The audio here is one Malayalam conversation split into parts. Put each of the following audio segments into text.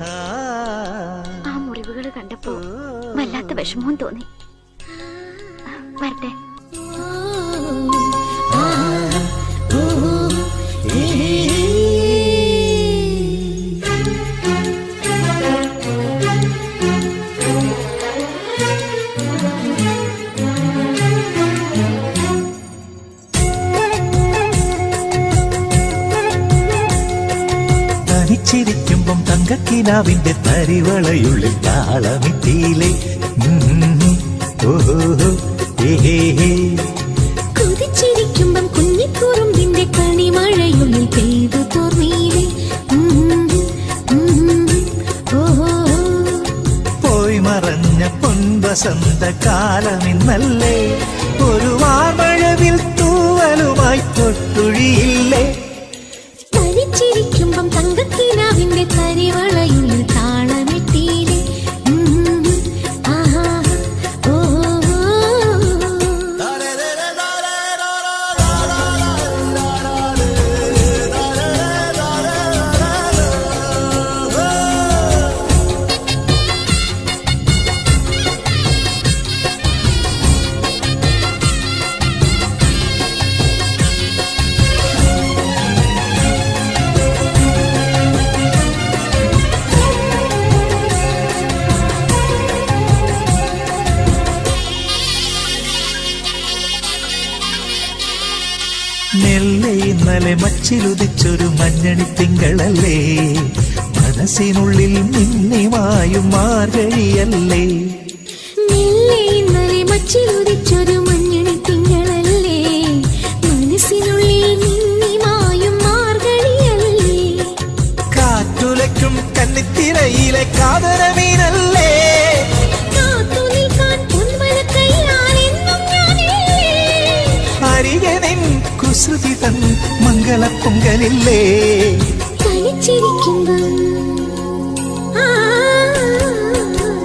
ആ മുറിവുകൾ കണ്ടപ്പോ വല്ലാത്ത വിഷമവും തോന്നി. വരട്ടെ. ചിരിക്കുമ്പം തങ്കക്കിനാവിന്റെ തരിവളയുള്ളിൽ താളമിട്ടിയിലെ കുതിച്ചിരിക്കുമ്പം കുഞ്ഞിക്കുറുമ്പിന്റെ കണിമഴയുള്ളിൽ പെയ്തു തോർന്നീലെ. പോയി മറഞ്ഞ പൊൻവസന്ത കാലമിന്നല്ലേ, ഒരു വാർമഴവിൽ തൂവലുമായി തൊട്ടുഴിയില്ലേ. ചിരിക്കുമ്പം തങ്കക്കിനാവിന്റെ തരിവളയുള്ളിൽ താളമിട്ടീലെ. നെല്ലെ ഇന്നലെ മച്ചിലുദിച്ചൊരു മഞ്ഞണി തിങ്കളല്ലേ, മനസ്സിനുള്ളിൽ മിന്നിമായും മാർഗഴിയല്ലേ. നെല്ലെ ഇന്നലെ മച്ചിലുദിച്ചൊരു മഞ്ഞണി തിങ്കളല്ലേ, മനസ്സിനുള്ളിൽ മിന്നിമായും മാർഗഴിയല്ലേ. കാറ്റുലയ്ക്കും കന്നിത്തിരയിലെ കാതരമീനല്ലേ, കുസൃതി തൻ മംഗളപ്പൊങ്കലില്ലേ.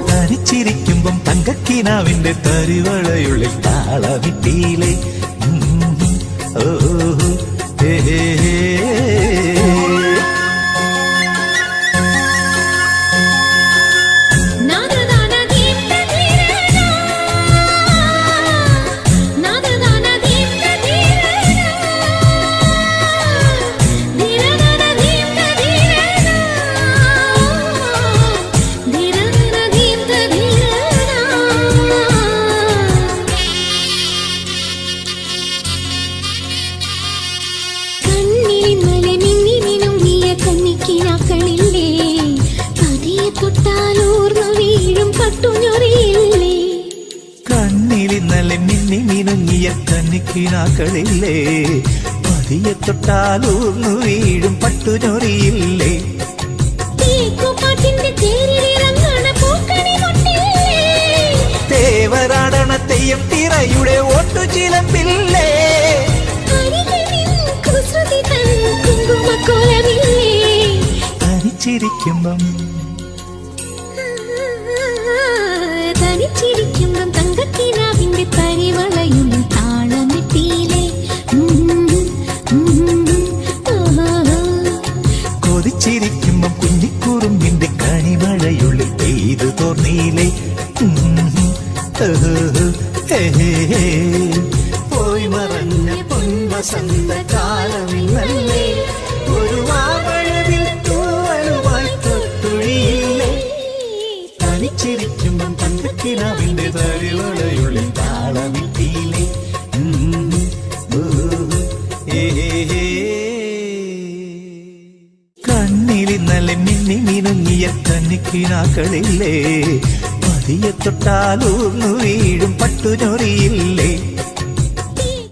തനിച്ചിരിക്കുമ്പം തങ്കക്കിനാവിന്റെ തരിവളയുള്ളിൽ താളമിട്ടിയിലെ. കണ്ണിലിന്നലെ മിന്നി മിനുങ്ങിയ കന്നിക്കിനാക്കളില്ലേ, പതിയെ തൊട്ടാലൂർന്നു വീഴും പട്ടുഞൊറിയില്ലേ. തേവരാടണ തെയ്യം തിറയുടെ ഓട്ടുചിലമ്പില്ലേ. തനിച്ചിരിക്കുമ്പം തനിച്ചിരിക്കുമ്പം തങ്കക്കിനാവിന്റെ തരിവളയുള്ളിൽ താളമിട്ടീലെ. കൊതിച്ചിരിക്കുമ്പം കുഞ്ഞിക്കുറുമ്പിന്റെ കണിമഴയുള്ളിൽ പെയ്തു തോർന്നീലെ. പോയി മറഞ്ഞ പൊൻവസന്ത കാലമിന്നല്ലേ, ഒരു വാമഴവിൽ തൂവലുമായി തൊട്ടുഴിയില്ലേ. തനിച്ചിരിക്കുമ്പം തങ്കക്കിനാവിന്റെ തരിവളയുള്ളിൽ താളമിട്ടിയിലെ. കണ്ണിലിന്നലെ മിന്നി മിനുങ്ങിയ കന്നിക്കിനാക്കളില്ലേ, പതിയെ തൊട്ടാലൂർന്നു വീഴും പട്ടുഞൊറിയില്ലേ.